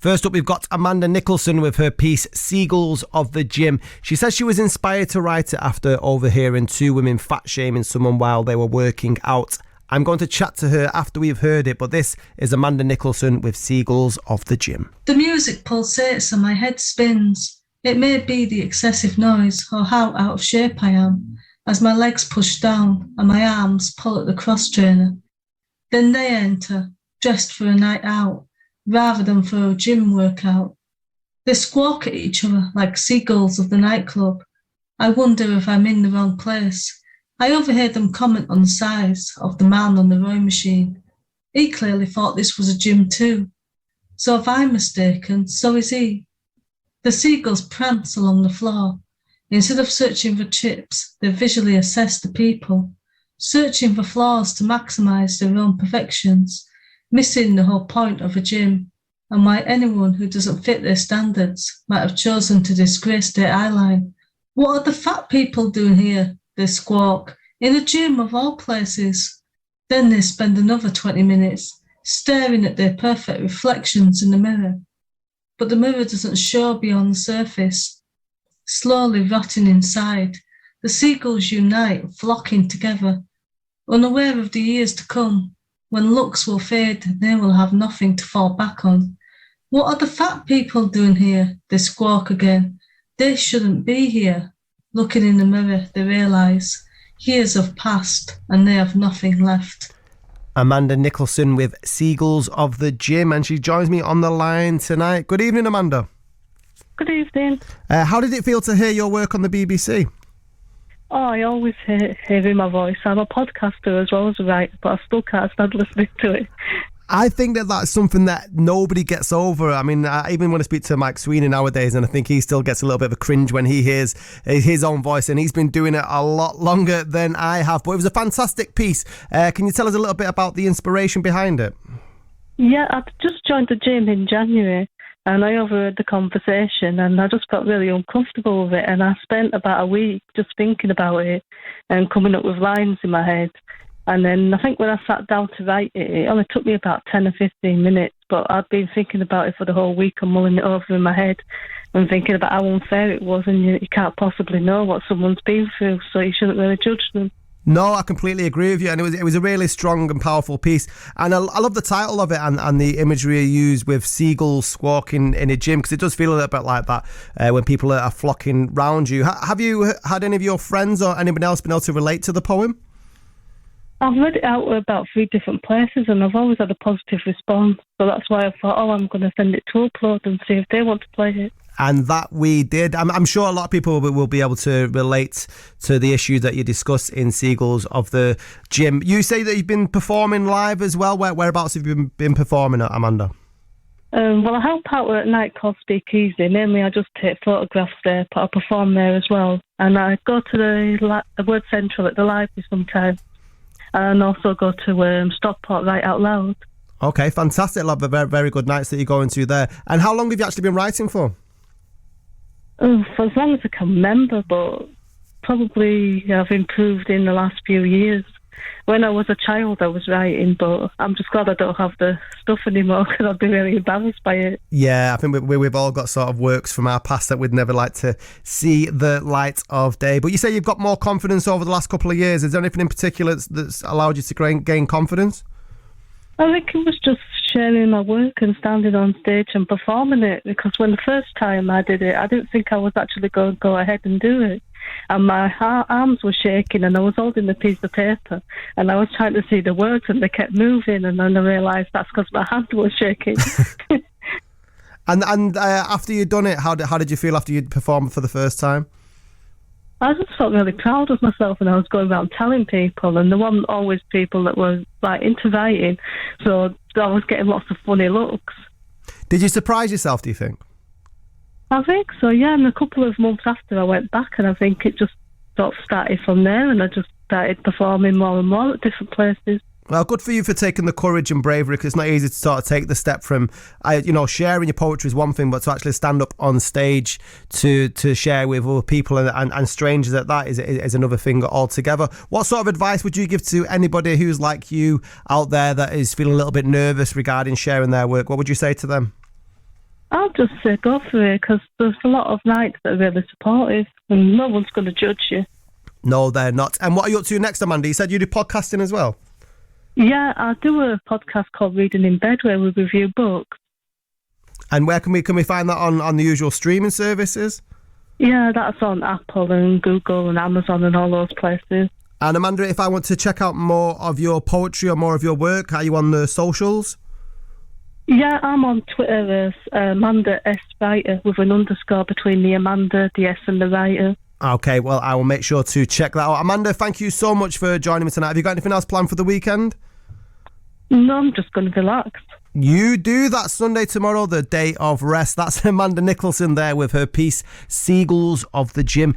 First up, we've got Amanda Nicholson with her piece, Seagulls of the Gym. She says she was inspired to write it after overhearing two women fat-shaming someone while they were working out. I'm going to chat to her after we've heard it, but this is Amanda Nicholson with Seagulls of the Gym. The music pulsates and my head spins. It may be the excessive noise or how out of shape I am, as my legs push down and my arms pull at the cross trainer. Then they enter, dressed for a night out, rather than for a gym workout. They squawk at each other like seagulls of the nightclub. I wonder if I'm in the wrong place. I overheard them comment on the size of the man on the rowing machine. He clearly thought this was a gym too. So if I'm mistaken, so is he. The seagulls prance along the floor. Instead of searching for chips, they visually assess the people, searching for flaws to maximise their own perfections, missing the whole point of a gym, and why anyone who doesn't fit their standards might have chosen to disgrace their eyeline. What are the fat people doing here? They squawk, in a gym of all places. Then they spend another 20 minutes staring at their perfect reflections in the mirror. But the mirror doesn't show beyond the surface. Slowly rotting inside, the seagulls unite, flocking together, unaware of the years to come, when looks will fade and they will have nothing to fall back on. What are the fat people doing here? They squawk again. They shouldn't be here. Looking in the mirror, they realise years have passed and they have nothing left. Amanda Nicholson with Seagulls of the Gym, and she joins me on the line tonight. Good evening, Amanda. Good evening. How did it feel to hear your work on the BBC? Oh, I always hear my voice. I'm a podcaster as well as a writer, but I still can't stand listening to it. I think that that's something that nobody gets over. I mean, I even want to speak to Mike Sweeney nowadays, and I think he still gets a little bit of a cringe when he hears his own voice, and he's been doing it a lot longer than I have. But it was a fantastic piece. Can you tell us a little bit about the inspiration behind it? Yeah, I've just joined the gym in January, and I overheard the conversation, and I just felt really uncomfortable with it, and I spent about a week just thinking about it and coming up with lines in my head. And then I think when I sat down to write it, it only took me about 10 or 15 minutes, but I'd been thinking about it for the whole week and mulling it over in my head and thinking about how unfair it was, and you can't possibly know what someone's been through, so you shouldn't really judge them. No, I completely agree with you, and it was a really strong and powerful piece, and I love the title of it and the imagery you use with seagulls squawking in a gym, because it does feel a little bit like that when people are flocking round you. Have you had any of your friends or anyone else been able to relate to the poem? I've read it out about 3 different places, and I've always had a positive response, so that's why I thought, I'm going to send it to Upload and see if they want to play it. And that we did. I'm sure a lot of people will be able to relate to the issue that you discuss in Seagulls of the Gym. You say that you've been performing live as well. Whereabouts have you been performing at, Amanda? Well, I help out at a night called Speakeasy. Mainly I just take photographs there, but I perform there as well. And I go to the Word Central at the library sometimes. And also go to Stockport Write Out Loud. Okay, fantastic. Love the very, very good nights that you're going to there. And how long have you actually been writing for? For as long as I can remember, but probably I've improved in the last few years. When I was a child, I was writing, but I'm just glad I don't have the stuff anymore because I'd be really embarrassed by it. Yeah, I think we've all got sort of works from our past that we'd never like to see the light of day. But you say you've got more confidence over the last couple of years. Is there anything in particular that's allowed you to gain confidence? I think it was just sharing my work and standing on stage and performing it, because when the first time I did it, I didn't think I was actually going to go ahead and do it. And my arms were shaking, and I was holding the piece of paper, and I was trying to see the words, and they kept moving, and then I realised that's because my hand was shaking. And after you'd done it, how did you feel after you'd performed for the first time? I just felt really proud of myself, and I was going around telling people, and there weren't always people that were like into writing, so I was getting lots of funny looks. Did you surprise yourself, do you think? I think so, yeah. And a couple of months after, I went back, and I think it just sort of started from there, and I just started performing more and more at different places. Well, good for you for taking the courage and bravery, because it's not easy to sort of take the step from, sharing your poetry is one thing, but to actually stand up on stage to share with other people and strangers at that is another thing altogether. What sort of advice would you give to anybody who's like you out there that is feeling a little bit nervous regarding sharing their work? What would you say to them? I'll just say go for it, because there's a lot of nights that are really supportive and no one's going to judge you. No, they're not. And what are you up to next, Amanda? You said you do podcasting as well? Yeah, I do a podcast called Reading in Bed where we review books. And where can we find that on the usual streaming services? Yeah, that's on Apple and Google and Amazon and all those places. And Amanda, if I want to check out more of your poetry or more of your work, are you on the socials? Yeah, I'm on Twitter as Amanda S. Writer with an underscore between the Amanda, the S and the Writer. Okay, well, I will make sure to check that out. Amanda, thank you so much for joining me tonight. Have you got anything else planned for the weekend? No, I'm just going to relax. You do that Sunday tomorrow, the day of rest. That's Amanda Nicholson there with her piece, Seagulls of the Gym.